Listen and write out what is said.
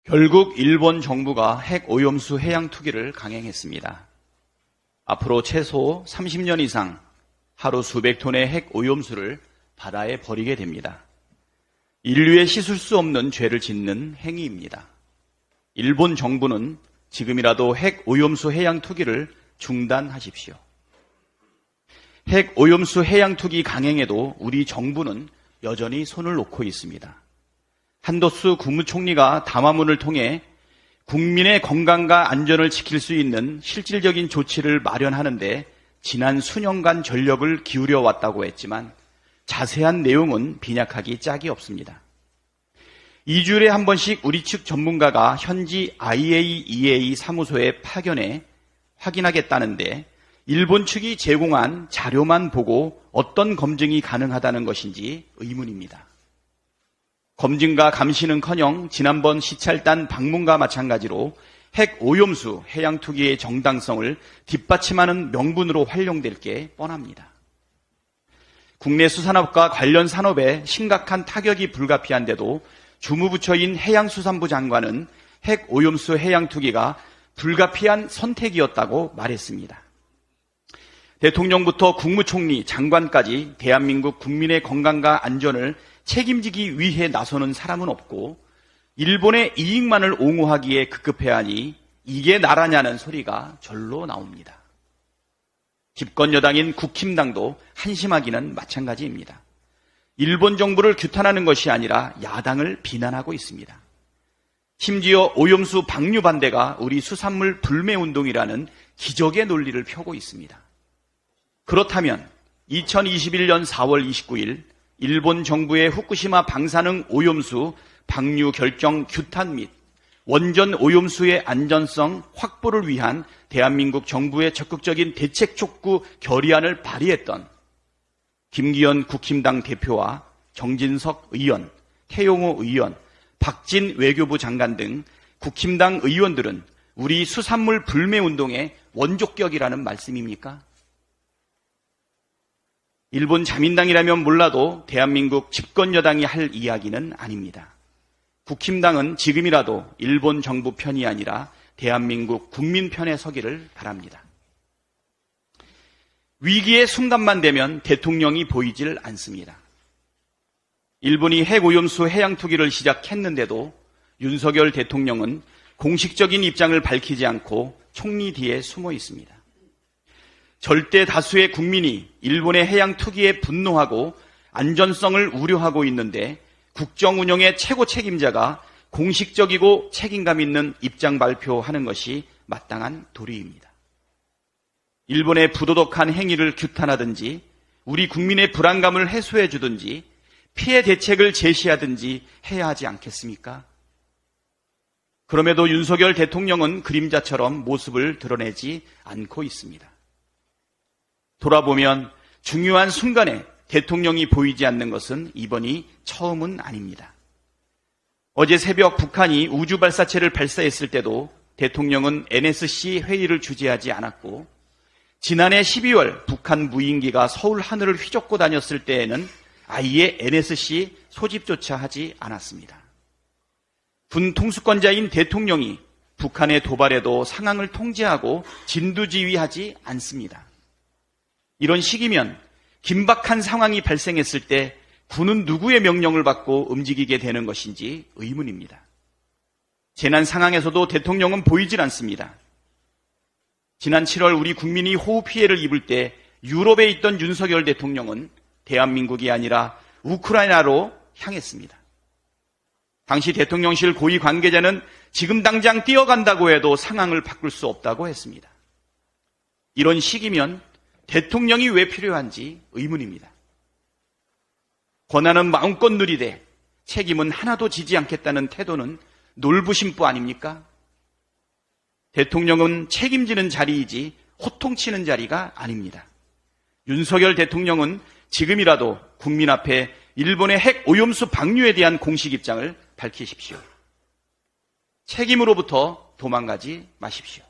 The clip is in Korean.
결국 일본 정부가 핵 오염수 해양 투기를 강행했습니다. 앞으로 최소 30년 이상 하루 수백 톤의 핵 오염수를 바다에 버리게 됩니다. 인류에 씻을 수 없는 죄를 짓는 행위입니다. 일본 정부는 지금이라도 핵 오염수 해양 투기를 중단하십시오. 핵 오염수 해양 투기 강행에도 우리 정부는 여전히 손을 놓고 있습니다. 한도수 국무총리가 담화문을 통해 국민의 건강과 안전을 지킬 수 있는 실질적인 조치를 마련하는데 지난 수년간 전력을 기울여 왔다고 했지만 자세한 내용은 빈약하기 짝이 없습니다. 2주일에 한 번씩 우리 측 전문가가 현지 IAEA 사무소에 파견해 확인하겠다는데 일본 측이 제공한 자료만 보고 어떤 검증이 가능하다는 것인지 의문입니다. 검증과 감시는커녕 지난번 시찰단 방문과 마찬가지로 핵 오염수 해양 투기의 정당성을 뒷받침하는 명분으로 활용될 게 뻔합니다. 국내 수산업과 관련 산업에 심각한 타격이 불가피한데도 주무부처인 해양수산부 장관은 핵 오염수 해양 투기가 불가피한 선택이었다고 말했습니다. 대통령부터 국무총리, 장관까지 대한민국 국민의 건강과 안전을 책임지기 위해 나서는 사람은 없고 일본의 이익만을 옹호하기에 급급해야 하니 이게 나라냐는 소리가 절로 나옵니다. 집권 여당인 국힘당도 한심하기는 마찬가지입니다. 일본 정부를 규탄하는 것이 아니라 야당을 비난하고 있습니다. 심지어 오염수 방류 반대가 우리 수산물 불매운동이라는 기적의 논리를 펴고 있습니다. 그렇다면 2021년 4월 29일 일본 정부의 후쿠시마 방사능 오염수 방류 결정 규탄 및 원전 오염수의 안전성 확보를 위한 대한민국 정부의 적극적인 대책 촉구 결의안을 발의했던 김기현 국힘당 대표와 정진석 의원, 태용호 의원, 박진 외교부 장관 등 국힘당 의원들은 우리 수산물 불매운동의 원조격이라는 말씀입니까? 일본 자민당이라면 몰라도 대한민국 집권 여당이 할 이야기는 아닙니다. 국힘당은 지금이라도 일본 정부 편이 아니라 대한민국 국민 편에 서기를 바랍니다. 위기의 순간만 되면 대통령이 보이질 않습니다. 일본이 핵오염수 해양 투기를 시작했는데도 윤석열 대통령은 공식적인 입장을 밝히지 않고 총리 뒤에 숨어 있습니다. 절대 다수의 국민이 일본의 해양 투기에 분노하고 안전성을 우려하고 있는데 국정 운영의 최고 책임자가 공식적이고 책임감 있는 입장 발표하는 것이 마땅한 도리입니다. 일본의 부도덕한 행위를 규탄하든지 우리 국민의 불안감을 해소해 주든지 피해 대책을 제시하든지 해야 하지 않겠습니까? 그럼에도 윤석열 대통령은 그림자처럼 모습을 드러내지 않고 있습니다. 돌아보면 중요한 순간에 대통령이 보이지 않는 것은 이번이 처음은 아닙니다. 어제 새벽 북한이 우주 발사체를 발사했을 때도 대통령은 NSC 회의를 주재하지 않았고 지난해 12월 북한 무인기가 서울 하늘을 휘젓고 다녔을 때에는 아예 NSC 소집조차 하지 않았습니다. 군 통수권자인 대통령이 북한의 도발에도 상황을 통제하고 진두지휘하지 않습니다. 이런 시기면 긴박한 상황이 발생했을 때 군은 누구의 명령을 받고 움직이게 되는 것인지 의문입니다. 재난 상황에서도 대통령은 보이질 않습니다. 지난 7월 우리 국민이 호우 피해를 입을 때 유럽에 있던 윤석열 대통령은 대한민국이 아니라 우크라이나로 향했습니다. 당시 대통령실 고위 관계자는 지금 당장 뛰어간다고 해도 상황을 바꿀 수 없다고 했습니다. 이런 시기면 대통령이 왜 필요한지 의문입니다. 권한은 마음껏 누리되 책임은 하나도 지지 않겠다는 태도는 놀부심부 아닙니까? 대통령은 책임지는 자리이지 호통치는 자리가 아닙니다. 윤석열 대통령은 지금이라도 국민 앞에 일본의 핵 오염수 방류에 대한 공식 입장을 밝히십시오. 책임으로부터 도망가지 마십시오.